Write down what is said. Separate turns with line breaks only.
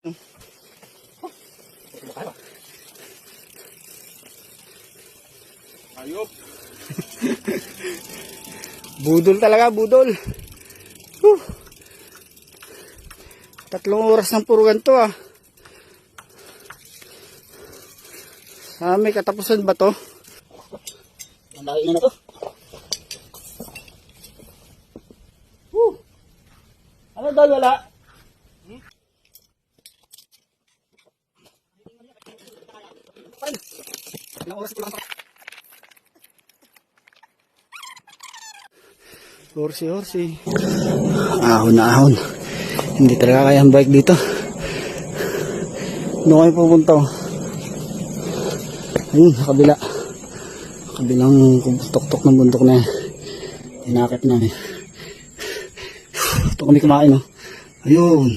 Ayop.
Budol talaga, budol. 3 oras ng puro ganito ah. May katapusan ba to?
Ang laki na to. Ano daw wala?
Horsi. Ahon na ahon. Hindi talaga kaya ang bike dito. Doon kayo pupunta oh. Ayun, sa kabila. Kabilang tok-tok ng bundok na yan. Tinakit na eh. Ito kami kumain oh. Ayun.